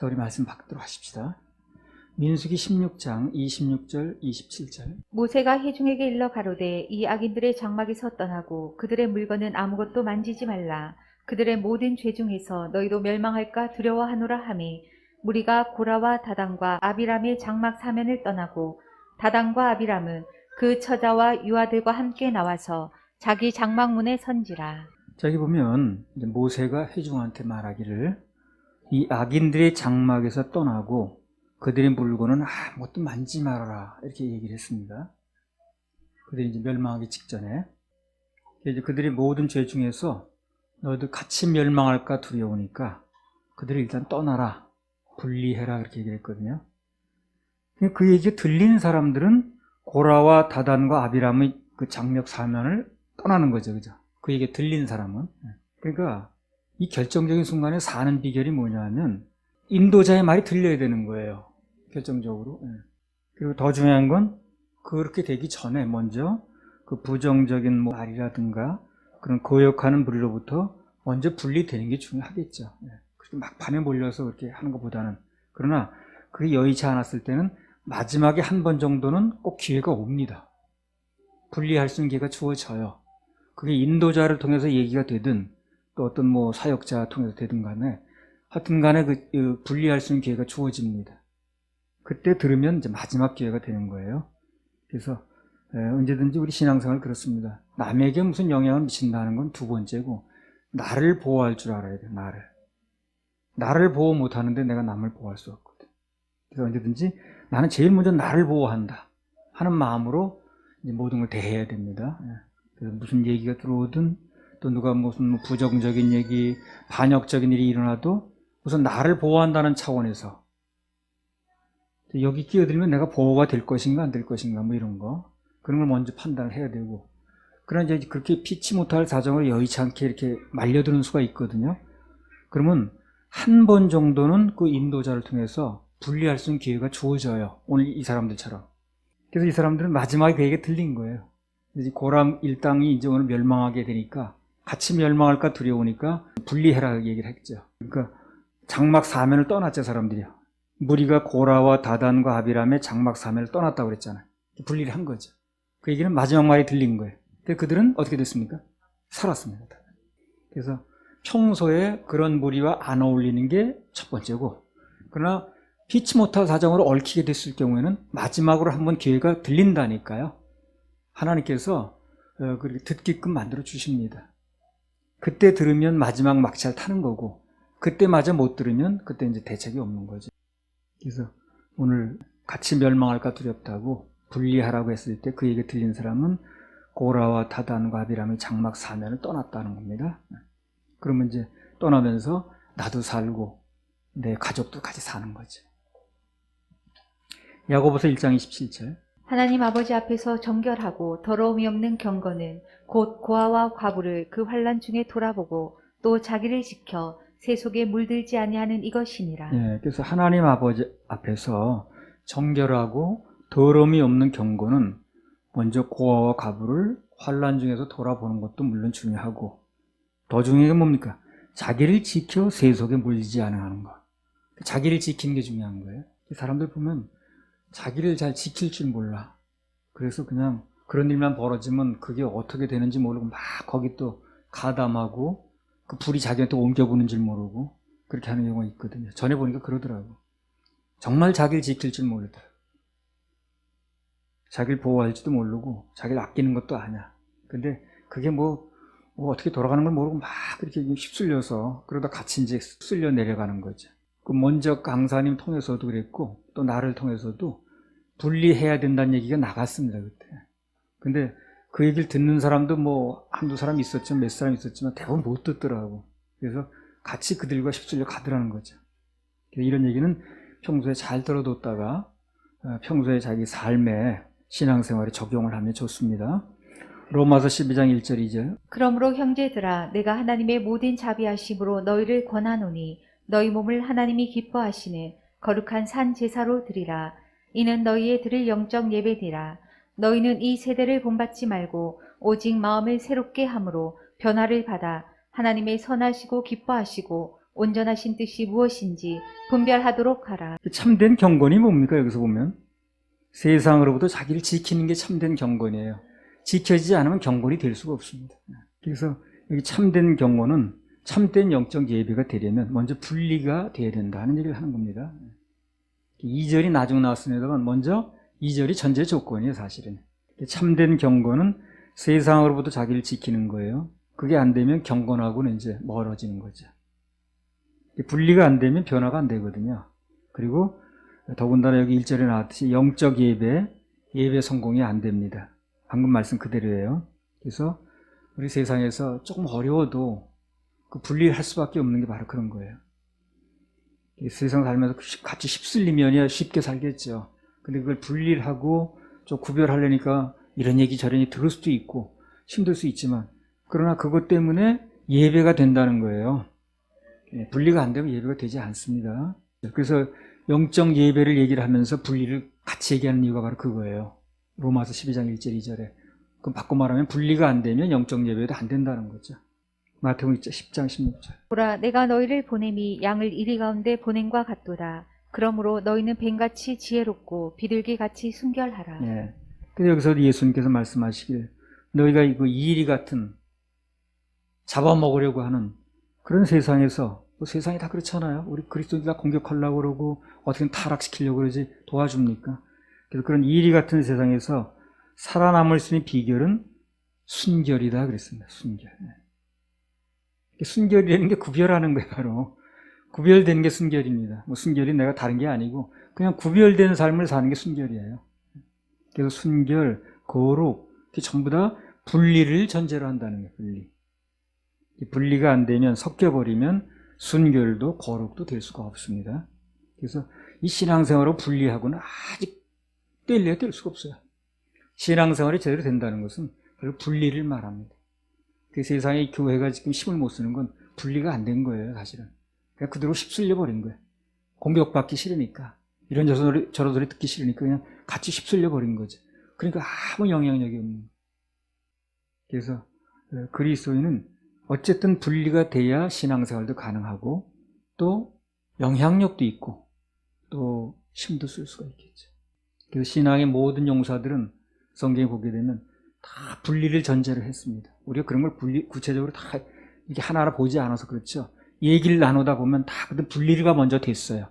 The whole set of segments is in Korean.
또 우리 말씀 받도록 하십시다. 민수기 16장 26절 27절. 모세가 회중에게 일러 가로되 이 악인들의 장막에서 떠나고 그들의 물건은 아무것도 만지지 말라. 그들의 모든 죄 중에서 너희도 멸망할까 두려워하노라 하매 무리가 고라와 다단과 아비람의 장막 사면을 떠나고 다단과 아비람은 그 처자와 유아들과 함께 나와서 자기 장막문에 선지라. 자, 여기 보면 이제 모세가 회중한테 말하기를 이 악인들의 장막에서 떠나고 그들의 물건은 아무것도 만지지 말아라 이렇게 얘기를 했습니다. 그들이 이제 멸망하기 직전에 이제 그들의 모든 죄 중에서 너희도 같이 멸망할까 두려우니까 그들을 일단 떠나라, 분리해라 이렇게 얘기를 했거든요. 그 얘기 들린 사람들은 고라와 다단과 아비람의 그 장막 사면을 떠나는 거죠, 그죠? 그 얘기 들린 사람은. 그러니까 이 결정적인 순간에 사는 비결이 뭐냐면 인도자의 말이 들려야 되는 거예요, 결정적으로. 그리고 더 중요한 건 그렇게 되기 전에 먼저 그 부정적인 말이라든가 그런 거역하는 무리로부터 먼저 분리되는 게 중요하겠죠. 그렇게 막판에 몰려서 그렇게 하는 것보다는. 그러나 그게 여의치 않았을 때는 마지막에 한 번 정도는 꼭 기회가 옵니다. 분리할 수 있는 기회가 주어져요. 그게 인도자를 통해서 얘기가 되든 또 어떤 사역자 통해서 되든 간에 하여튼 간에 그 분리할 수 있는 기회가 주어집니다. 그때 들으면 이제 마지막 기회가 되는 거예요. 그래서 언제든지 우리 신앙생활 그렇습니다. 남에게 무슨 영향을 미친다는 건 두 번째고 나를 보호할 줄 알아야 돼요. 나를 보호 못하는데 내가 남을 보호할 수 없거든. 그래서 언제든지 나는 제일 먼저 나를 보호한다 하는 마음으로 이제 모든 걸 대해야 됩니다. 그래서 무슨 얘기가 들어오든 또 누가 무슨 부정적인 얘기, 반역적인 일이 일어나도 우선 나를 보호한다는 차원에서 여기 끼어들면 내가 보호가 될 것인가 안 될 것인가 이런 거, 그런 걸 먼저 판단을 해야 되고, 그러나 이제 그렇게 피치 못할 사정을 여의치 않게 이렇게 말려드는 수가 있거든요. 그러면 한 번 정도는 그 인도자를 통해서 분리할 수 있는 기회가 주어져요, 오늘 이 사람들처럼. 그래서 이 사람들은 마지막에 그 얘기가 들린 거예요. 이제 고람 일당이 이제 오늘 멸망하게 되니까 같이 멸망할까 두려우니까 분리해라 얘기를 했죠. 그러니까 장막 사면을 떠났죠, 사람들이요. 무리가 고라와 다단과 아비람의 장막 사면을 떠났다고 그랬잖아요. 분리를 한 거죠. 그 얘기는 마지막 말이 들린 거예요. 근데 그들은 어떻게 됐습니까? 살았습니다. 그래서 평소에 그런 무리와 안 어울리는 게 첫 번째고, 그러나 피치 못할 사정으로 얽히게 됐을 경우에는 마지막으로 한번 기회가 들린다니까요. 하나님께서 그렇게 듣게끔 만들어 주십니다. 그때 들으면 마지막 막차를 타는 거고, 그때마저 못 들으면 그때 이제 대책이 없는 거죠. 그래서 오늘 같이 멸망할까 두렵다고 분리하라고 했을 때 그 얘기 들린 사람은 고라와 다단과 아비람의 장막 사면을 떠났다는 겁니다. 그러면 이제 떠나면서 나도 살고 내 가족도 같이 사는 거죠. 야고보서 1장 27절. 하나님 아버지 앞에서 정결하고 더러움이 없는 경건은 곧 고아와 과부를 그 환난 중에 돌아보고 또 자기를 지켜 새 속에 물들지 아니하는 이것이니라. 그래서 하나님 아버지 앞에서 정결하고 더러움이 없는 경건은 먼저 고아와 과부를 환난 중에서 돌아보는 것도 물론 중요하고, 더 중요한 게 뭡니까? 자기를 지켜 새 속에 물리지 않아하는 것. 자기를 지키는 게 중요한 거예요. 사람들 보면 자기를 잘 지킬 줄 몰라. 그래서 그냥 그런 일만 벌어지면 그게 어떻게 되는지 모르고 막 거기 또 가담하고 그 불이 자기한테 옮겨보는 줄 모르고 그렇게 하는 경우가 있거든요. 전에 보니까 그러더라고. 정말 자기를 지킬 줄 모르더라고. 자기를 보호할지도 모르고 자기를 아끼는 것도 아냐. 근데 그게 어떻게 돌아가는 걸 모르고 막 그렇게 휩쓸려서 그러다 같이 이제 쓸려 내려가는 거죠. 그 먼저 강사님 통해서도 그랬고 또 나를 통해서도 분리해야 된다는 얘기가 나갔습니다, 그때. 근데 그 얘기를 듣는 사람도 한두 사람 있었지만 몇 사람 있었지만 대부분 못 듣더라고. 그래서 같이 그들과 휩쓸려 가더라는 거죠. 이런 얘기는 평소에 잘 들어뒀다가 평소에 자기 삶에 신앙생활에 적용을 하면 좋습니다. 로마서 12장 1절 2절. 그러므로 형제들아 내가 하나님의 모든 자비하심으로 너희를 권하노니 너희 몸을 하나님이 기뻐하시는 거룩한 산 제사로 드리라. 이는 너희의 드릴 영적 예배니라. 너희는 이 세대를 본받지 말고 오직 마음을 새롭게 함으로 변화를 받아 하나님의 선하시고 기뻐하시고 온전하신 뜻이 무엇인지 분별하도록 하라. 참된 경건이 뭡니까? 여기서 보면 세상으로부터 자기를 지키는 게 참된 경건이에요. 지켜지지 않으면 경건이 될 수가 없습니다. 그래서 여기 참된 경건은 참된 영적 예배가 되려면 먼저 분리가 돼야 된다는 얘기를 하는 겁니다. 2절이 나중 나왔습니다만 먼저 2절이 전제 조건이에요, 사실은. 참된 경건은 세상으로부터 자기를 지키는 거예요. 그게 안 되면 경건하고는 이제 멀어지는 거죠. 분리가 안 되면 변화가 안 되거든요. 그리고 더군다나 여기 1절에 나왔듯이 영적 예배 성공이 안 됩니다. 방금 말씀 그대로예요. 그래서 우리 세상에서 조금 어려워도 그 분리를 할 수밖에 없는 게 바로 그런 거예요. 세상 살면서 같이 휩쓸리면 쉽게 살겠죠. 근데 그걸 분리를 하고 좀 구별하려니까 이런 얘기 저런 얘기 들을 수도 있고 힘들 수 있지만 그러나 그것 때문에 예배가 된다는 거예요. 분리가 안 되면 예배가 되지 않습니다. 그래서 영적 예배를 얘기를 하면서 분리를 같이 얘기하는 이유가 바로 그거예요. 로마서 12장 1절 2절에. 그럼 바꿔 말하면 분리가 안 되면 영적 예배도 안 된다는 거죠. 마태복음 10장 16절. 보라, 내가 너희를 보냄이 양을 이리 가운데 보냄과 같도다. 그러므로 너희는 뱀같이 지혜롭고 비둘기같이 순결하라. 예. 근데 여기서 예수님께서 말씀하시길 너희가 이거 이리 같은 잡아먹으려고 하는 그런 세상에서 세상이 다 그렇잖아요. 우리 그리스도인들 다 공격하려고 그러고 어떻게든 타락시키려고 그러지 도와줍니까? 그래서 그런 이리 같은 세상에서 살아남을 수 있는 비결은 순결이다 그랬습니다. 순결. 순결이라는 게 구별하는 거예요. 바로 구별되는 게 순결입니다. 순결이 내가 다른 게 아니고 그냥 구별된 삶을 사는 게 순결이에요. 그래서 순결, 거룩 전부 다 분리를 전제로 한다는 거예요. 분리가 안 되면 섞여버리면 순결도 거룩도 될 수가 없습니다. 그래서 이 신앙생활을 분리하고는 아직 뗄래야 뗄 수가 없어요. 신앙생활이 제대로 된다는 것은 바로 분리를 말합니다. 그 세상의 교회가 지금 힘을 못 쓰는 건 분리가 안 된 거예요, 사실은. 그냥 그대로 휩쓸려 버린 거예요. 공격받기 싫으니까. 이런 저런 소리 듣기 싫으니까 그냥 같이 휩쓸려 버린 거죠. 그러니까 아무 영향력이 없는 거예요. 그래서 그리스도인은 어쨌든 분리가 돼야 신앙생활도 가능하고 또 영향력도 있고 또 힘도 쓸 수가 있겠죠. 그래서 신앙의 모든 용사들은 성경에 보게 되면 다 분리를 전제로 했습니다. 우리가 그런 걸 구체적으로 다 이렇게 하나하나 보지 않아서 그렇죠. 얘기를 나누다 보면 다 분리가 먼저 됐어요.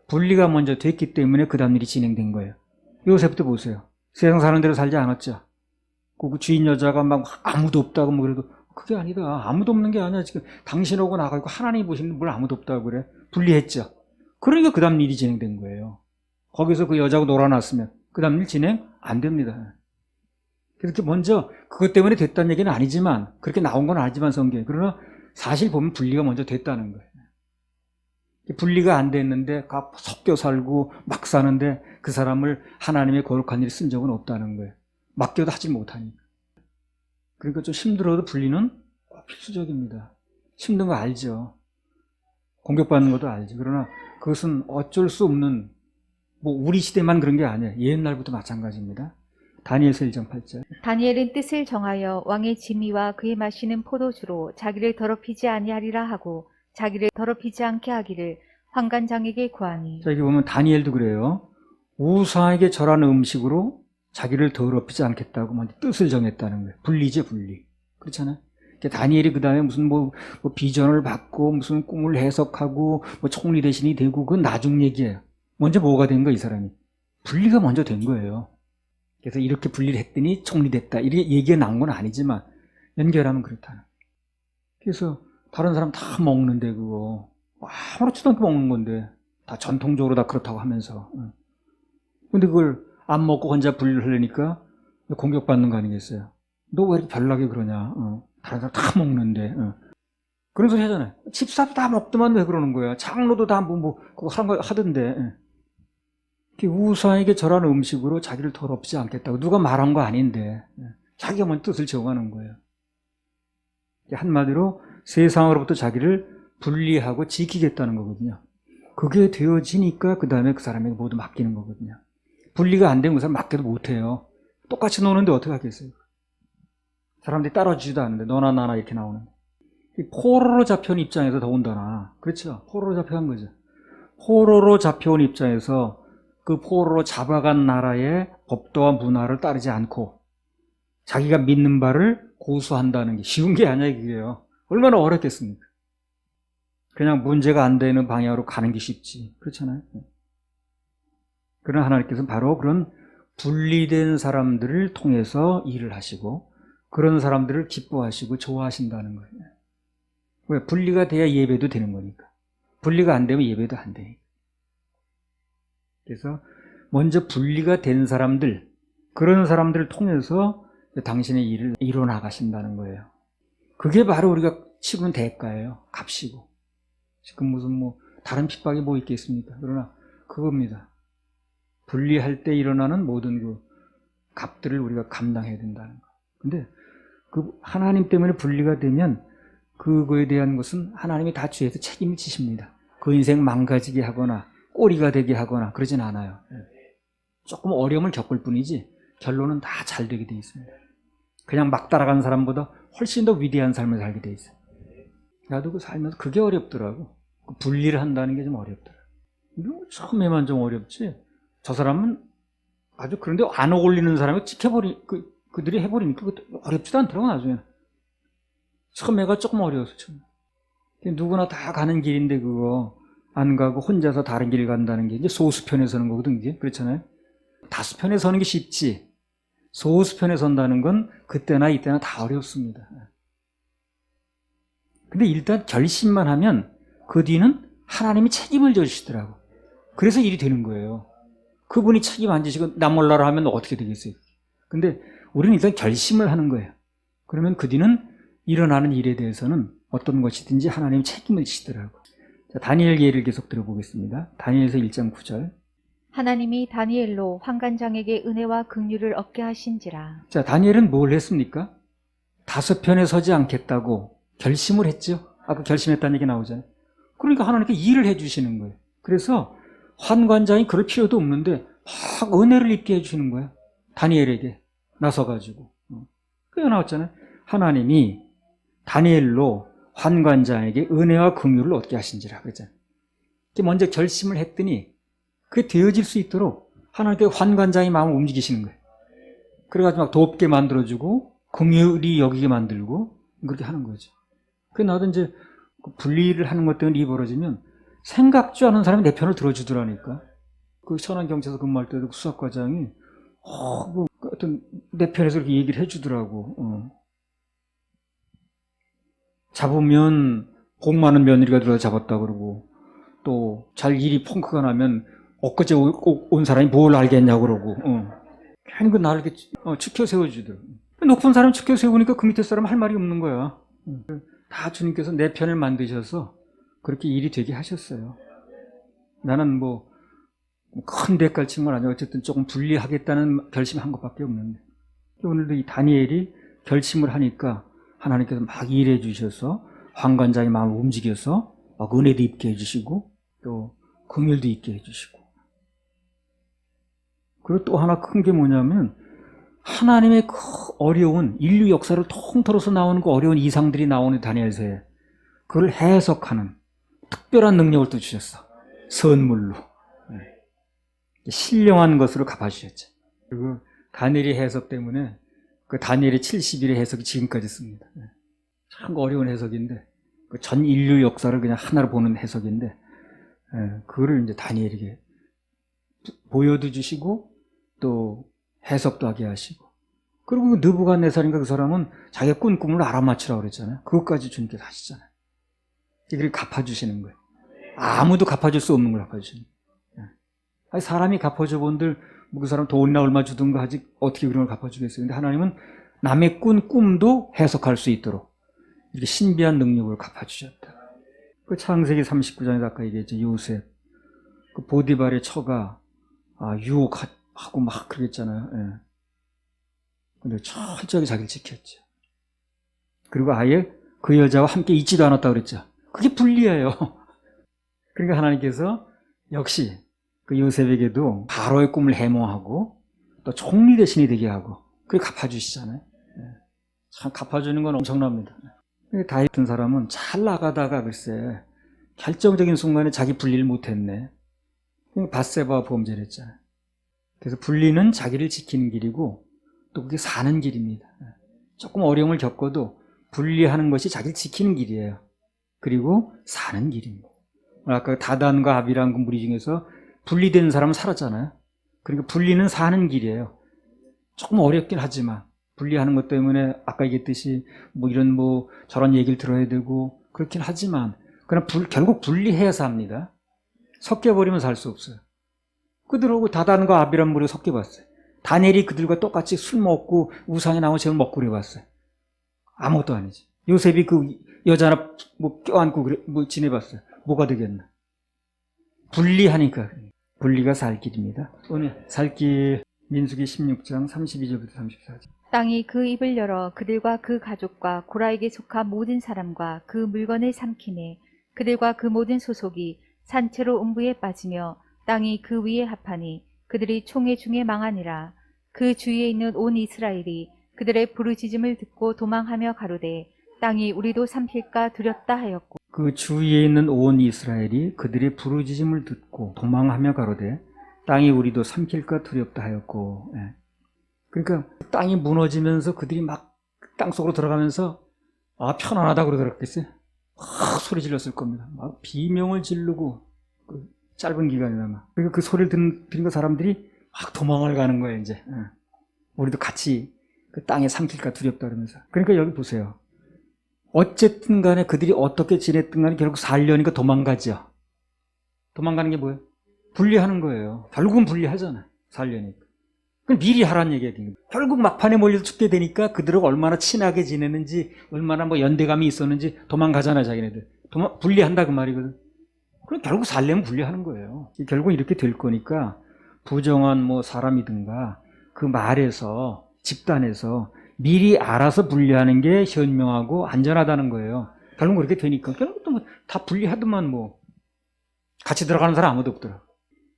분리가 먼저 됐기 때문에 그 다음 일이 진행된 거예요. 요셉도 보세요. 세상 사는 대로 살지 않았죠. 그 주인 여자가 막 아무도 없다고 뭐 그래도 그게 아니다. 아무도 없는 게 아니야. 지금 당신하고 나가고 하나님이 보시는데 뭘 아무도 없다고 그래. 분리했죠. 그러니까 그 다음 일이 진행된 거예요. 거기서 그 여자하고 놀아놨으면 그 다음 일 진행 안 됩니다. 그렇게 먼저 그것 때문에 됐다는 얘기는 아니지만 그렇게 나온 건 아니지만 성경에 그러나 사실 보면 분리가 먼저 됐다는 거예요. 분리가 안 됐는데 섞여 살고 막 사는데 그 사람을 하나님의 거룩한 일에 쓴 적은 없다는 거예요. 맡겨도 하지 못하니까. 그러니까 좀 힘들어도 분리는 필수적입니다. 힘든 거 알죠. 공격받는 것도 알죠. 그러나 그것은 어쩔 수 없는 우리 시대만 그런 게 아니에요. 옛날부터 마찬가지입니다. 다니엘서 1장 8절. 다니엘은 뜻을 정하여 왕의 지미와 그의 마시는 포도주로 자기를 더럽히지 아니하리라 하고 자기를 더럽히지 않게 하기를 환관장에게 구하니. 자, 여기 보면 다니엘도 그래요. 우상에게 절하는 음식으로 자기를 더럽히지 않겠다고 먼저 뜻을 정했다는 거예요. 분리죠, 분리. 그렇잖아요. 다니엘이 그 다음에 무슨 비전을 받고 무슨 꿈을 해석하고 총리 대신이 되고 그건 나중 얘기예요. 먼저 뭐가 된 거야, 이 사람이? 분리가 먼저 된 거예요. 그래서 이렇게 분리를 했더니 총리 됐다. 이렇게 얘기가 나온 건 아니지만 연결하면 그렇다는 거예요. 그래서 다른 사람 다 먹는데 그거 아무렇지도 않게 먹는 건데 다 전통적으로 다 그렇다고 하면서 근데 그걸 안 먹고 혼자 분리를 하려니까 공격받는 거 아니겠어요? 너 왜 이렇게 별나게 그러냐? 다른 사람 다 먹는데 그런 소리 하잖아요. 집사도 다 먹더만 왜 그러는 거야? 장로도 다 그거 하던데 우상에게 절하는 음식으로 자기를 더럽히지 않겠다고 누가 말한 거 아닌데 자기가 먼저 뜻을 정하는 거예요. 한마디로 세상으로부터 자기를 분리하고 지키겠다는 거거든요. 그게 되어지니까 그 다음에 그 사람에게 모두 맡기는 거거든요. 분리가 안 되면 그 사람 맡겨도 못해요. 똑같이 노는데 어떻게 하겠어요? 사람들이 따라주지도 않는데 너나 나나 이렇게 나오는데. 이 포로로 잡혀온 입장에서 더군다나, 그렇죠? 포로로 잡혀간 거죠. 포로로 잡혀온 입장에서 그 포로로 잡아간 나라의 법도와 문화를 따르지 않고 자기가 믿는 바를 고수한다는 게 쉬운 게 아니야, 이게요. 얼마나 어렵겠습니까? 그냥 문제가 안 되는 방향으로 가는 게 쉽지. 그렇잖아요. 그러나 하나님께서는 바로 그런 분리된 사람들을 통해서 일을 하시고 그런 사람들을 기뻐하시고 좋아하신다는 거예요. 왜? 분리가 돼야 예배도 되는 거니까. 분리가 안 되면 예배도 안 되니까. 그래서 먼저 분리가 된 사람들, 그런 사람들을 통해서 당신의 일을 이뤄나가신다는 거예요. 그게 바로 우리가 치르는 대가예요. 값이고. 지금 무슨 다른 핍박이 뭐 있겠습니까? 그러나 그겁니다. 분리할 때 일어나는 모든 그 값들을 우리가 감당해야 된다는 거. 근데 그 하나님 때문에 분리가 되면 그거에 대한 것은 하나님이 다 주에서 책임을 지십니다. 그 인생 망가지게 하거나 꼬리가 되게 하거나 그러진 않아요. 조금 어려움을 겪을 뿐이지 결론은 다 잘 되게 돼 있습니다. 그냥 막 따라간 사람보다 훨씬 더 위대한 삶을 살게 돼 있어요. 나도 그 살면서 그게 어렵더라고. 분리를 한다는 게 좀 어렵더라고. 처음에만 좀 어렵지. 저 사람은 아주 그런데 안 어울리는 사람이 그들이 해버리니까 어렵지도 않더라고, 나중에는. 처음에가 조금 어려워서, 처음. 누구나 다 가는 길인데 그거 안 가고 혼자서 다른 길을 간다는 게 이제 소수편에 서는 거거든, 이게. 그렇잖아요. 다수편에 서는 게 쉽지. 소수편에 선다는 건 그때나 이때나 다 어렵습니다. 근데 일단 결심만 하면 그 뒤는 하나님이 책임을 져주시더라고. 그래서 일이 되는 거예요. 그분이 책임 안 지시고 나 몰라라 하면 어떻게 되겠어요? 근데 우리는 일단 결심을 하는 거예요. 그러면 그 뒤는 일어나는 일에 대해서는 어떤 것이든지 하나님이 책임을 지시더라고. 자, 다니엘 예를 계속 들어보겠습니다. 다니엘서 1장 9절. 하나님이 다니엘로 환관장에게 은혜와 긍휼을 얻게 하신지라. 자, 다니엘은 뭘 했습니까? 다수편에 서지 않겠다고 결심을 했죠. 아까 결심했다는 얘기 나오잖아요. 그러니까 하나님께 일을 해주시는 거예요. 그래서 환관장이 그럴 필요도 없는데 막 은혜를 입게 해주시는 거예요. 다니엘에게 나서가지고. 그게 나왔잖아요. 하나님이 다니엘로 환관장에게 은혜와 긍휼을 얻게 하신지라 그랬잖아요. 먼저 결심을 했더니 그게 되어질 수 있도록 하나님께 환관장의 마음을 움직이시는 거예요. 그래가지고 막 돕게 만들어주고 긍휼히 여기게 만들고 그렇게 하는 거죠. 그게 나도 이제 분리를 하는 것 때문에 일이 벌어지면 생각지 않은 사람이 내 편을 들어주더라니까. 그 천안경찰서 근무할 때도 수사과장이 어떤 내 편에서 이렇게 얘기를 해주더라고. 잡으면 복 많은 며느리가 들어서 잡았다 그러고 또 잘 일이 펑크가 나면 엊그제 온 사람이 뭘 알겠냐고 그러고 괜히 그 나를 이렇게 축혀 세워주더라고. 높은 사람 축혀 세우니까 그 밑에 사람 할 말이 없는 거야. 다 주님께서 내 편을 만드셔서 그렇게 일이 되게 하셨어요. 나는 큰 대가를 친 건 아니고 어쨌든 조금 분리하겠다는 결심한 것밖에 없는데 오늘도 이 다니엘이 결심을 하니까 하나님께서 막 일해 주셔서 환관장의 마음을 움직여서 막 은혜도 입게 해주시고 또 긍휼도 있게 해주시고 그리고 또 하나 큰 게 뭐냐면 하나님의 그 어려운 인류 역사를 통틀어서 나오는 그 어려운 이상들이 나오는 다니엘서에 그걸 해석하는 특별한 능력을 또 주셨어. 선물로. 신령한 것으로 갚아주셨죠. 그리고 다니엘의 해석 때문에 그 다니엘의 70일의 해석이 지금까지 씁니다. 참 어려운 해석인데 그 전 인류 역사를 그냥 하나로 보는 해석인데 그거를 이제 다니엘에게 보여도 주시고 또 해석도 하게 하시고 그리고 그 느부갓네살인가 그 사람은 자기가 꾼 꿈을 알아맞히라고 그랬잖아요. 그것까지 주님께서 하시잖아요. 이걸 갚아주시는 거예요. 아무도 갚아줄 수 없는 걸 갚아주시는 거예요. 아니, 사람이 갚아줘 본들 그 사람 돈이나 얼마 주든가 하지 어떻게 그런 걸 갚아주겠어요. 근데 하나님은 남의 꾼 꿈도 해석할 수 있도록 이렇게 신비한 능력을 갚아주셨다. 그 창세기 39장에 아까 얘기했죠. 요셉 그 보디발의 처가 유혹하고 막 그러겠잖아요. 예. 근데 철저하게 자기를 지켰죠. 그리고 아예 그 여자와 함께 있지도 않았다고 그랬죠. 그게 불리해요. 그러니까 하나님께서 역시 그 요셉에게도 바로의 꿈을 해몽하고 또 총리 대신이 되게 하고 그게 갚아주시잖아요. 참 갚아주는 건 엄청납니다. 다윗 같은 사람은 잘 나가다가 글쎄 결정적인 순간에 자기 분리를 못했네. 밧세바와 범죄를 했잖아요. 그래서 분리는 자기를 지키는 길이고 또 그게 사는 길입니다. 조금 어려움을 겪어도 분리하는 것이 자기를 지키는 길이에요. 그리고 사는 길입니다. 아까 다단과 아비란 그 무리 중에서 분리된 사람은 살았잖아요. 그러니까 분리는 사는 길이에요. 조금 어렵긴 하지만 분리하는 것 때문에 아까 얘기했듯이 뭐 이런 뭐 저런 얘기를 들어야 되고 그렇긴 하지만 그러나 결국 분리해야 삽니다. 섞여버리면 살 수 없어요. 그들하고 다단과 아비란 무리가 섞여봤어요. 다니엘이 그들과 똑같이 술 먹고 우상에 나온 재물 먹고 그래봤어요. 아무것도 아니지. 요셉이 그 여자 하나 뭐 껴안고 뭐 지내봤어요. 뭐가 되겠나? 분리하니까. 분리가 살 길입니다. 오늘 살 길 민수기 16장 32절부터 34절. 땅이 그 입을 열어 그들과 그 가족과 고라에게 속한 모든 사람과 그 물건을 삼키매 그들과 그 모든 소속이 산채로 음부에 빠지며 땅이 그 위에 합하니 그들이 총회 중에 망하니라. 그 주위에 있는 온 이스라엘이 그들의 부르짖음을 듣고 도망하며 가로되 땅이 우리도 삼킬까 두렵다 하였고 그 주위에 있는 온 이스라엘이 그들의 부르짖음을 듣고 도망하며 가로되 땅이 우리도 삼킬까 두렵다 하였고. 예. 그러니까 땅이 무너지면서 그들이 막 땅속으로 들어가면서 편안하다고 그러더랬겠어요. 소리 질렀을 겁니다. 막 비명을 지르고 그 짧은 기간이나마. 그러니까 그 소리를 들은 사람들이 막 도망을 가는 거예요. 이제 우리도 같이 그 땅에 삼킬까 두렵다 그러면서. 그러니까 여기 보세요. 어쨌든 간에 그들이 어떻게 지냈든 간에 결국 살려니까 도망가죠. 도망가는 게 뭐예요? 분리하는 거예요. 결국은 분리하잖아요. 살려니까. 그럼 미리 하라는 얘기예요. 결국 막판에 몰려서 죽게 되니까 그들하고 얼마나 친하게 지내는지, 얼마나 뭐 연대감이 있었는지 도망가잖아요, 자기네들. 분리한다 그 말이거든. 그럼 결국 살려면 분리하는 거예요. 결국 이렇게 될 거니까 부정한 뭐 사람이든가 그 말에서, 집단에서 미리 알아서 분리하는 게 현명하고 안전하다는 거예요. 결국 그렇게 되니까 결국 또 다 분리하더만 뭐 같이 들어가는 사람 아무도 없더라.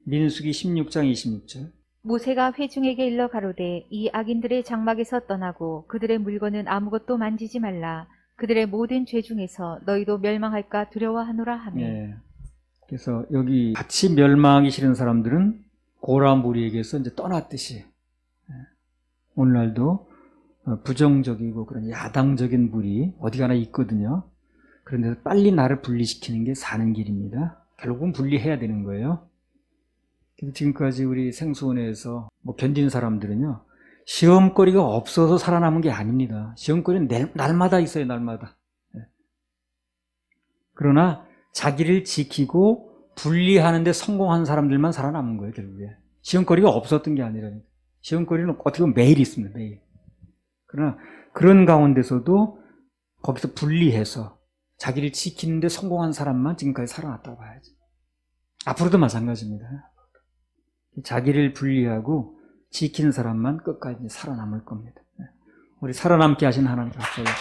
민수기 16장 26절. 모세가 회중에게 일러 가로되 이 악인들의 장막에서 떠나고 그들의 물건은 아무것도 만지지 말라. 그들의 모든 죄 중에서 너희도 멸망할까 두려워하노라 하며. 예. 그래서 여기 같이 멸망하기 싫은 사람들은 고라 무리에게서 이제 떠났듯이 오늘날도 부정적이고 그런 야당적인 무리 어디 가나 있거든요. 그런데 빨리 나를 분리시키는 게 사는 길입니다. 결국은 분리해야 되는 거예요. 지금까지 우리 생수원에서 뭐 견딘 사람들은요, 시험거리가 없어서 살아남은 게 아닙니다. 시험거리는 날마다 있어요, 날마다. 그러나 자기를 지키고 분리하는데 성공한 사람들만 살아남은 거예요, 결국에. 시험거리가 없었던 게 아니라니까. 시험거리는 어떻게 보면 매일 있습니다, 매일. 그러나 그런 가운데서도 거기서 분리해서 자기를 지키는데 성공한 사람만 지금까지 살아났다고 봐야지. 앞으로도 마찬가지입니다. 자기를 분리하고 지키는 사람만 끝까지 살아남을 겁니다. 우리 살아남게 하신 하나님 감사합니다.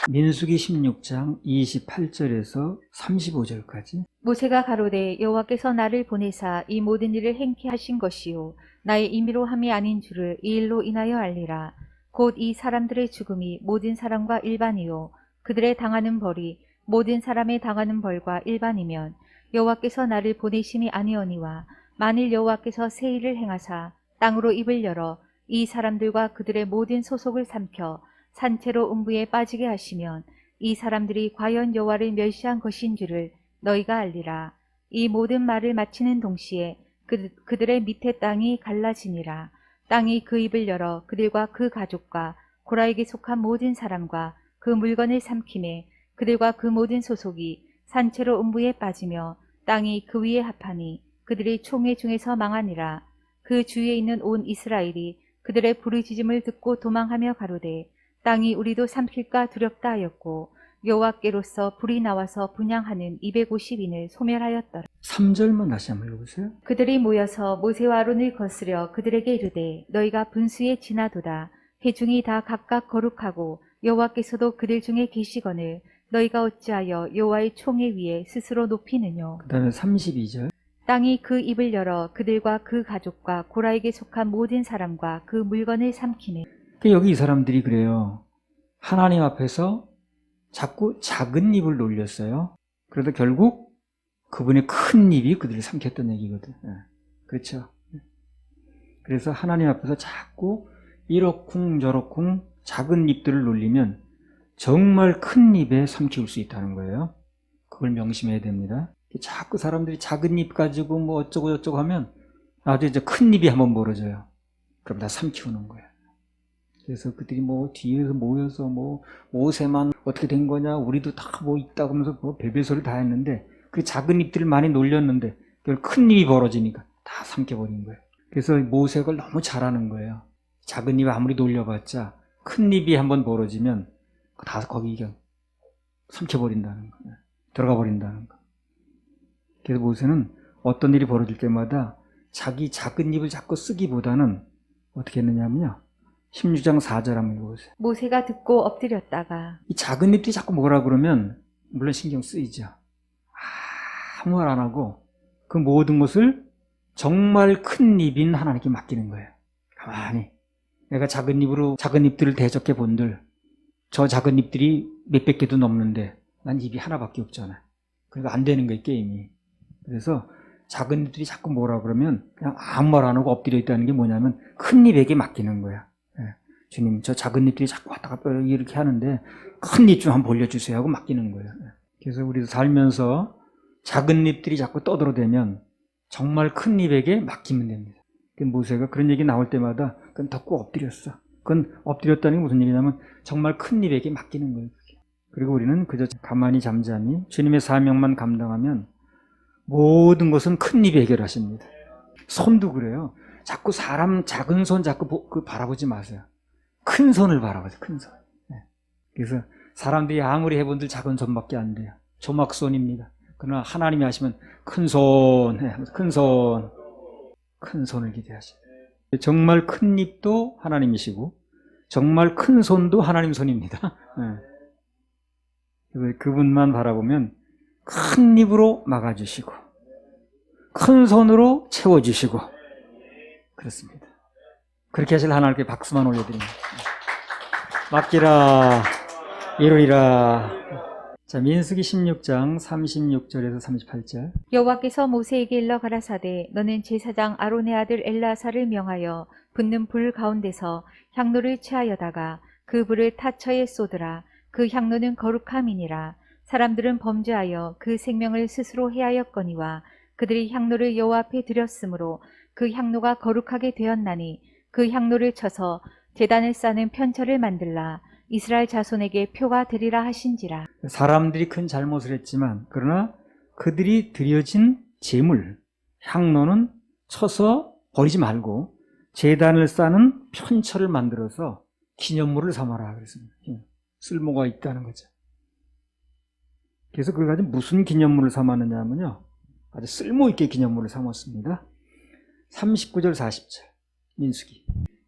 민수기 16장 28절에서 35절까지. 모세가 가로되 여호와께서 나를 보내사 이 모든 일을 행케 하신 것이요 나의 임의로 함이 아닌 줄을 이 일로 인하여 알리라. 곧 이 사람들의 죽음이 모든 사람과 일반이요 그들의 당하는 벌이 모든 사람의 당하는 벌과 일반이면 여호와께서 나를 보내심이 아니오니와 만일 여호와께서 새 일을 행하사 땅으로 입을 열어 이 사람들과 그들의 모든 소속을 삼켜 산채로 음부에 빠지게 하시면 이 사람들이 과연 여호와를 멸시한 것인 줄을 너희가 알리라. 이 모든 말을 마치는 동시에 그들의 밑에 땅이 갈라지니라. 땅이 그 입을 열어 그들과 그 가족과 고라에게 속한 모든 사람과 그 물건을 삼키매 그들과 그 모든 소속이 산채로 음부에 빠지며 땅이 그 위에 합하니 그들이 총회 중에서 망하니라. 그 주위에 있는 온 이스라엘이 그들의 부르짖음을 듣고 도망하며 가로되 땅이 우리도 삼킬까 두렵다 하였고 여호와께로서 불이 나와서 분향하는 250인을 소멸하였더라. 3절만 다시 한번 읽어보세요. 그들이 모여서 모세와 아론을 거스려 그들에게 이르되 너희가 분수에 지나도다. 회중이 다 각각 거룩하고 여호와께서도 그들 중에 계시거늘 너희가 어찌하여 여호와의 총회 위에 스스로 높이느뇨. 그 다음에 32절. 땅이 그 입을 열어 그들과 그 가족과 고라에게 속한 모든 사람과 그 물건을 삼키네. 여기 이 사람들이 그래요. 하나님 앞에서 자꾸 작은 입을 놀렸어요. 그래도 결국 그분의 큰 입이 그들을 삼켰던 얘기거든. 그렇죠. 그래서 하나님 앞에서 자꾸 이러쿵저러쿵 작은 입들을 놀리면 정말 큰 입에 삼키울 수 있다는 거예요. 그걸 명심해야 됩니다. 자꾸 사람들이 작은 입 가지고 뭐 어쩌고 저쩌고 하면 나중에 이제 큰 입이 한번 벌어져요. 그럼 다 삼키우는 거예요. 그래서 그들이 뭐 뒤에서 모여서 뭐 모세만 어떻게 된 거냐, 우리도 다 뭐 있다고 하면서 뭐 별별 소리 다 했는데 그 작은 입들을 많이 놀렸는데 큰 입이 벌어지니까 다 삼켜버린 거예요. 그래서 모세가 너무 잘하는 거예요. 작은 입 아무리 놀려봤자 큰 입이 한번 벌어지면 다 거기 그냥 삼켜버린다는 거예요. 들어가 버린다는 거. 그래서 모세는 어떤 일이 벌어질 때마다 자기 작은 입을 자꾸 쓰기보다는 어떻게 했느냐면요. 16장 4절 한번 읽어보세요. 모세가 듣고 엎드렸다가 이 작은 입들이 자꾸 뭐라 그러면 물론 신경 쓰이죠. 아무 말 안 하고 그 모든 것을 정말 큰 입인 하나님께 맡기는 거예요. 가만히. 내가 작은 입으로 작은 입들을 대적해 본들 저 작은 입들이 몇백 개도 넘는데 난 입이 하나밖에 없잖아. 그러니까 안 되는 거예요, 게임이. 그래서 작은 입들이 자꾸 뭐라 그러면 그냥 아무 말 안 하고 엎드려 있다는 게 뭐냐면 큰 입에게 맡기는 거야. 주님, 저 작은 입들이 자꾸 왔다 갔다 이렇게 하는데 큰 입 좀 한번 벌려주세요 하고 맡기는 거예요. 그래서 우리도 살면서 작은 입들이 자꾸 떠들어대면 정말 큰 입에게 맡기면 됩니다. 모세가 그런 얘기 나올 때마다 그건 덮고 엎드렸어. 그건 엎드렸다는 게 무슨 얘기냐면 정말 큰 입에게 맡기는 거예요. 그리고 우리는 그저 가만히 잠잠히 주님의 사명만 감당하면 모든 것은 큰 입이 해결하십니다. 손도 그래요. 자꾸 사람 작은 손 자꾸 바라보지 마세요. 큰 손을 바라보세요. 큰 손. 그래서 사람들이 아무리 해본들 작은 손밖에 안 돼요. 조막손입니다. 그러나 하나님이 하시면 큰 손, 큰 손, 큰 손을 기대하십니다. 정말 큰 입도 하나님이시고 정말 큰 손도 하나님 손입니다. 그래서 그분만 바라보면 큰 입으로 막아주시고 큰 손으로 채워주시고 그렇습니다. 그렇게 하실 하나님께 박수만 올려드립니다. 맡기라 이루리라. 자, 민수기 16장 36절에서 38절. 여호와께서 모세에게 일러 가라사대 너는 제사장 아론의 아들 엘라사를 명하여 붙는 불 가운데서 향로를 취하여다가 그 불을 타처에 쏟으라. 그 향로는 거룩함이니라. 사람들은 범죄하여 그 생명을 스스로 해하였거니와 그들이 향로를 여호와 앞에 드렸으므로 그 향로가 거룩하게 되었나니 그 향로를 쳐서 제단을 쌓는 편처를 만들라. 이스라엘 자손에게 표가 되리라 하신지라. 사람들이 큰 잘못을 했지만 그러나 그들이 드려진 제물, 향로는 쳐서 버리지 말고 제단을 쌓는 편처를 만들어서 기념물을 삼아라 그랬습니다. 쓸모가 있다는 거죠. 그래서 그걸 가지고 무슨 기념물을 삼았느냐 하면요. 아주 쓸모있게 기념물을 삼았습니다. 39절 40절 민수기.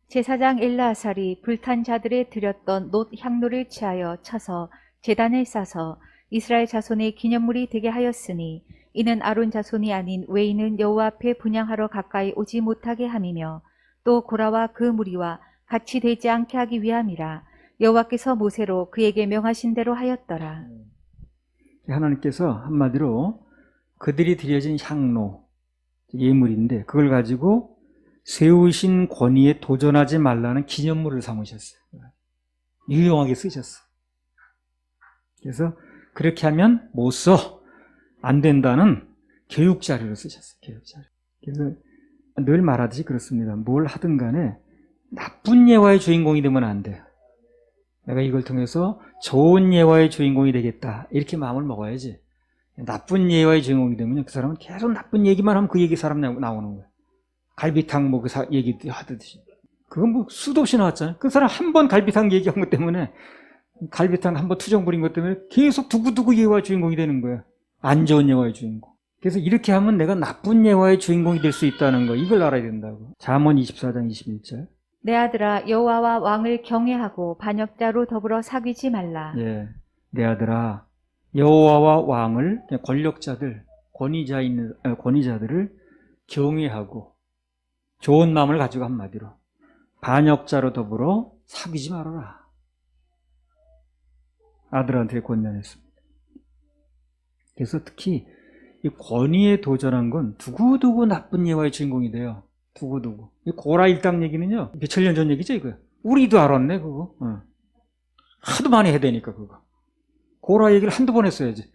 제사장 엘라아살이 불탄 자들에 드렸던 놋 향로를 취하여 쳐서 제단을 싸서 이스라엘 자손의 기념물이 되게 하였으니 이는 아론 자손이 아닌 외인은 여호와 앞에 분향하러 가까이 오지 못하게 함이며 또 고라와 그 무리와 같이 되지 않게 하기 위함이라. 여호와께서 모세로 그에게 명하신 대로 하였더라. 하나님께서 한마디로 그들이 드려진 향로, 예물인데 그걸 가지고 세우신 권위에 도전하지 말라는 기념물을 삼으셨어요. 유용하게 쓰셨어요. 그래서 그렇게 하면 못 써. 안 된다는 교육자료를 쓰셨어요. 교육자료. 그래서 늘 말하듯이 그렇습니다. 뭘 하든 간에 나쁜 예화의 주인공이 되면 안 돼요. 내가 이걸 통해서 좋은 예화의 주인공이 되겠다. 이렇게 마음을 먹어야지. 나쁜 예화의 주인공이 되면 그 사람은 계속 나쁜 얘기만 하면 그 얘기 사람 나오는 거예요. 갈비탕 뭐 그 얘기 하듯이. 그건 뭐 수도 없이 나왔잖아요. 그 사람 한 번 갈비탕 얘기한 것 때문에 갈비탕 한 번 투정 부린 것 때문에 계속 두고두고 예화의 주인공이 되는 거예요. 안 좋은 예화의 주인공. 그래서 이렇게 하면 내가 나쁜 예화의 주인공이 될 수 있다는 거 이걸 알아야 된다고. 잠언 24장 21절. 내 아들아 여호와와 왕을 경외하고 반역자로 더불어 사귀지 말라. 예, 내 아들아 여호와와 왕을 권력자들, 권위자들을 경외하고 좋은 마음을 가지고 한마디로 반역자로 더불어 사귀지 말아라. 아들한테 권면했습니다. 그래서 특히 이 권위에 도전한 건 두고두고 나쁜 예화의 주인공이 돼요. 두고두고. 이 고라 일당 얘기는요, 몇천 년 전 얘기죠, 이거. 우리도 알았네, 그거. 하도 많이 해야 되니까, 그거. 고라 얘기를 한두 번 했어야지.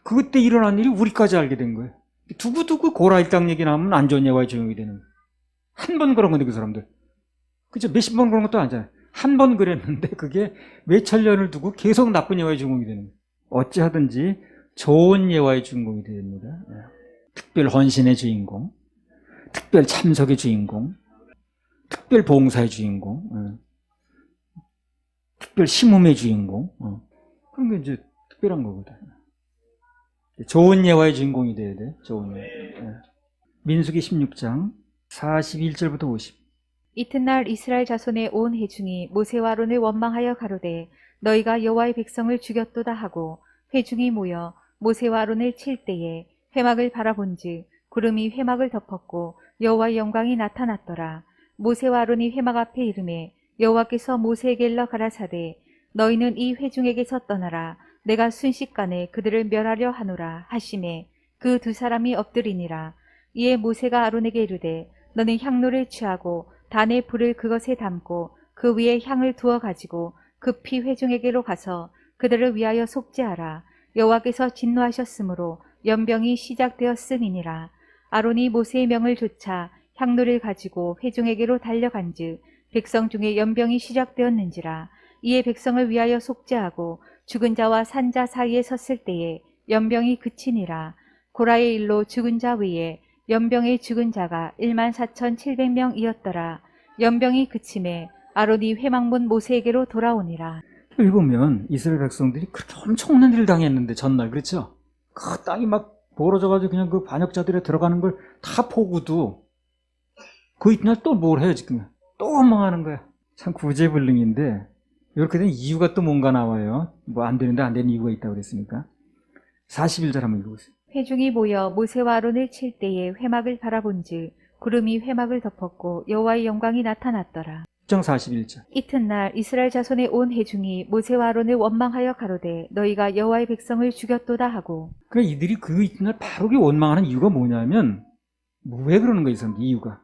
그때 일어난 일이 우리까지 알게 된 거예요. 두고두고 고라 일당 얘기 나오면 안 좋은 예화의 주인공이 되는 거예요. 한 번 그런 건데, 그 사람들. 그죠? 몇십 번 그런 것도 아니잖아요. 한 번 그랬는데, 그게 몇천 년을 두고 계속 나쁜 예화의 주인공이 되는 거예요. 어찌하든지 좋은 예화의 주인공이 됩니다. 특별 헌신의 주인공, 특별 참석의 주인공, 특별 봉사의 주인공, 특별 심음의 주인공. 그런 게 이제 특별한 거거든. 좋은 예화의 주인공이 돼야 돼. 좋은 예화. 민수기 16장 41절부터 50. 이튿날 이스라엘 자손의 온 회중이 모세와 아론을 원망하여 가로되 너희가 여호와의 백성을 죽였도다 하고 회중이 모여 모세와 아론을 칠 때에 회막을 바라본즉 구름이 회막을 덮었고 여호와의 영광이 나타났더라. 모세와 아론이 회막 앞에 이르매 여호와께서 모세에게 일러 가라사대 너희는 이 회중에게서 떠나라. 내가 순식간에 그들을 멸하려 하노라 하시매 그 두 사람이 엎드리니라. 이에 모세가 아론에게 이르되 너는 향로를 취하고 단의 불을 그것에 담고 그 위에 향을 두어 가지고 급히 회중에게로 가서 그들을 위하여 속죄하라. 여호와께서 진노하셨으므로 연병이 시작되었음이니라. 아론이 모세의 명을 좇아 향로를 가지고 회중에게로 달려간즉 백성 중에 연병이 시작되었는지라. 이에 백성을 위하여 속죄하고 죽은 자와 산 자 사이에 섰을 때에 연병이 그치니라. 고라의 일로 죽은 자 외에 연병의 죽은 자가 14,700명이었더라. 연병이 그침에 아론이 회막문 모세에게로 돌아오니라. 읽으면 이스라엘 백성들이 그렇게 엄청난 일을 당했는데 전날, 그렇죠? 그 땅이 막 벌어져가지고 그냥 그 반역자들에 들어가는 걸 다 보고도 그 이튿날 또 뭘 해요, 지금? 또 원망하는 거야. 참 구제불능인데 이렇게 된 이유가 또 뭔가 나와요. 뭐 안 되는데 안 되는 이유가 있다고 그랬으니까. 41절 한번 읽어보세요. 회중이 모여 모세와 아론을 칠 때에 회막을 바라본즉 구름이 회막을 덮었고 여호와의 영광이 나타났더라. 6장 41절. 이튿날 이스라엘 자손의 온 회중이 모세와 아론을 원망하여 가로되 너희가 여호와의 백성을 죽였도다 하고. 그러니까 이들이 그 이튿날 바로 원망하는 이유가 뭐냐면, 왜 그러는 거야, 이 사람들 이유가.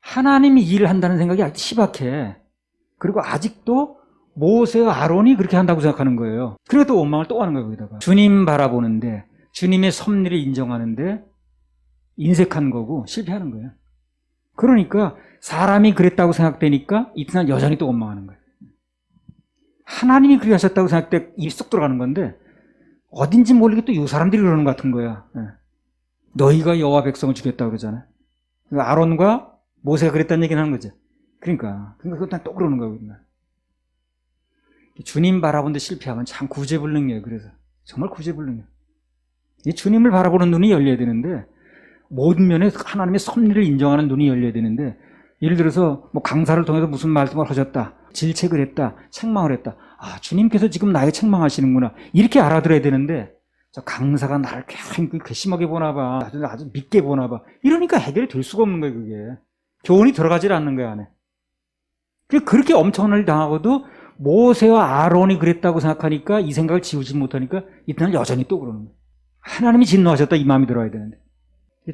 하나님이 일을 한다는 생각이 아주 희박해. 그리고 아직도 모세와 아론이 그렇게 한다고 생각하는 거예요. 그래서 또 원망을 또 하는 거예요, 거기다가. 주님 바라보는데, 주님의 섭리를 인정하는데 인색한 거고 실패하는 거예요. 그러니까 사람이 그랬다고 생각되니까 이튿날 여전히 또 원망하는 거예요. 하나님이 그렇게 하셨다고 생각될 때 입이 쏙 들어가는 건데 어딘지 모르게 또 이 사람들이 그러는 것 같은 거야. 너희가 여호와 백성을 죽였다고 그러잖아요. 아론과 모세가 그랬다는 얘기는 하는 거죠. 그러니까 그것도 또 그러는 거거든요. 주님 바라보는데 실패하면 참 구제불능이에요. 그래서 정말 구제불능이에요. 이 주님을 바라보는 눈이 열려야 되는데 모든 면에 하나님의 섭리를 인정하는 눈이 열려야 되는데, 예를 들어서 뭐 강사를 통해서 무슨 말씀을 하셨다, 질책을 했다, 책망을 했다. 아, 주님께서 지금 나에게 책망하시는구나, 이렇게 알아들어야 되는데 저 강사가 나를 굉장히 괘씸하게 보나 봐, 아주 밉게 보나 봐, 이러니까 해결이 될 수가 없는 거예요. 그게 교훈이 들어가질 않는 거야, 안에. 그렇게 엄청난 일 당하고도 모세와 아론이 그랬다고 생각하니까, 이 생각을 지우지 못하니까 이튿날 여전히 또 그러는 거예요. 하나님이 진노하셨다, 이 마음이 들어야 되는데.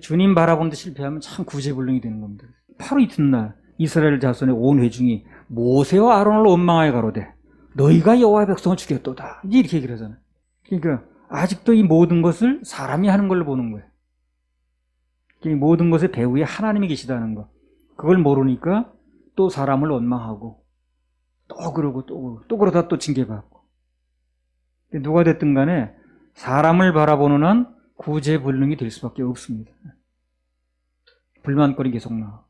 주님 바라보는데 실패하면 참 구제불능이 되는 겁니다. 바로 이튿날 이스라엘 자손의 온 회중이 모세와 아론을 원망하여 가로되 너희가 여호와의 백성을 죽였도다, 이렇게 얘기를 하잖아요. 그러니까 아직도 이 모든 것을 사람이 하는 걸로 보는 거예요. 이 모든 것의 배후에 하나님이 계시다는 거, 그걸 모르니까 또 사람을 원망하고 또 그러고 또 그러다 또 징계받고. 누가 됐든 간에 사람을 바라보는 한 구제불능이 될 수밖에 없습니다. 불만거리 계속 나와.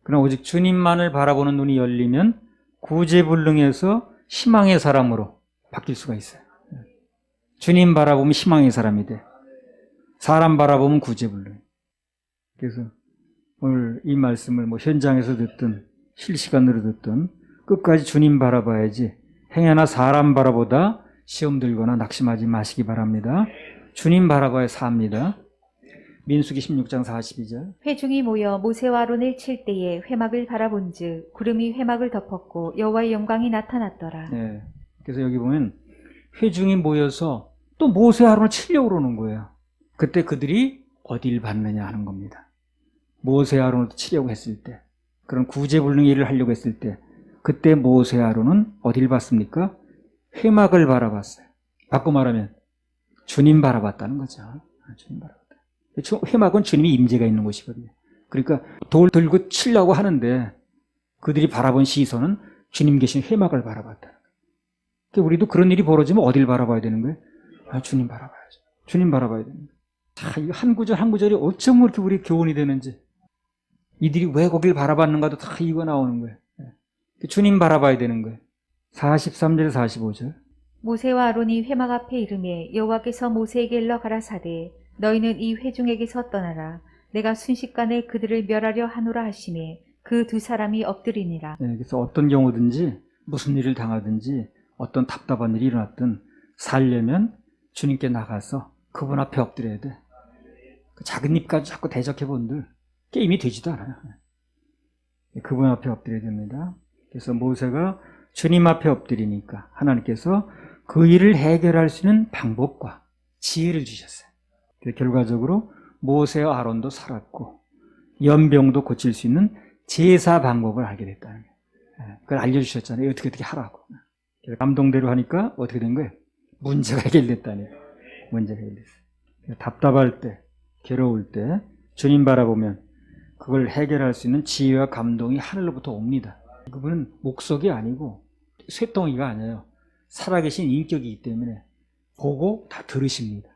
그러나 오직 주님만을 바라보는 눈이 열리면 구제불능에서 희망의 사람으로 바뀔 수가 있어요. 주님 바라보면 희망의 사람이 돼. 사람 바라보면 구제불능. 그래서 오늘 이 말씀을 뭐 현장에서 듣든 실시간으로 듣든 끝까지 주님 바라봐야지 행여나 사람 바라보다 시험 들거나 낙심하지 마시기 바랍니다. 주님 바라봐야 삽니다. 민수기 16장 42절. 회중이 모여 모세와 아론을 칠 때에 회막을 바라본즉 구름이 회막을 덮었고 여호와의 영광이 나타났더라. 네. 그래서 여기 보면 회중이 모여서 또 모세 아론을 치려고 그러는 거예요. 그때 그들이 어딜 받느냐 하는 겁니다. 모세 아론을 치려고 했을 때, 그런 구제불능 일을 하려고 했을 때, 그때 모세 아론은 어딜 봤습니까? 회막을 바라봤어요. 바꿔 말하면 주님 바라봤다는 거죠. 주님 바라봤다. 회막은 주님의 임재가 있는 곳이거든요. 그러니까 돌 들고 치려고 하는데 그들이 바라본 시선은 주님 계신 회막을 바라봤다. 그러니까 우리도 그런 일이 벌어지면 어딜 바라봐야 되는 거예요? 주님 바라봐야죠. 주님 바라봐야 되는 거예요. 자, 이거 한 구절 한 구절이 어쩜 그렇게 우리 교훈이 되는지. 이들이 왜 거길 바라봤는가도 다 이유가 나오는 거예요. 주님 바라봐야 되는 거예요. 43절 45절. 모세와 아론이 회막 앞에 이르매 여호와께서 모세에게 일러 가라사대 너희는 이 회중에게서 떠나라. 내가 순식간에 그들을 멸하려 하노라 하시매 그 두 사람이 엎드리니라. 그래서 어떤 경우든지 무슨 일을 당하든지 어떤 답답한 일이 일어났든 살려면 주님께 나가서 그분 앞에 엎드려야 돼. 그 작은 입까지 자꾸 대적해 본들 게임이 되지도 않아요. 그분 앞에 엎드려야 됩니다. 그래서 모세가 주님 앞에 엎드리니까 하나님께서 그 일을 해결할 수 있는 방법과 지혜를 주셨어요. 결과적으로 모세와 아론도 살았고 연병도 고칠 수 있는 제사 방법을 알게 됐다는 거예요. 그걸 알려주셨잖아요. 어떻게 하라고. 감동대로 하니까 어떻게 된 거예요? 문제가 해결됐다니. 문제가 해결됐어요. 답답할 때, 괴로울 때 주님 바라보면 그걸 해결할 수 있는 지혜와 감동이 하늘로부터 옵니다. 그분은 목석이 아니고 쇠덩이가 아니에요. 살아계신 인격이기 때문에 보고 다 들으십니다.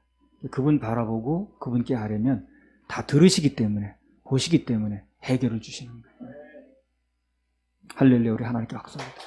그분 바라보고 그분께 하려면 다 들으시기 때문에, 보시기 때문에 해결을 주시는 거예요. 할렐루야, 우리 하나님께 박수합니다.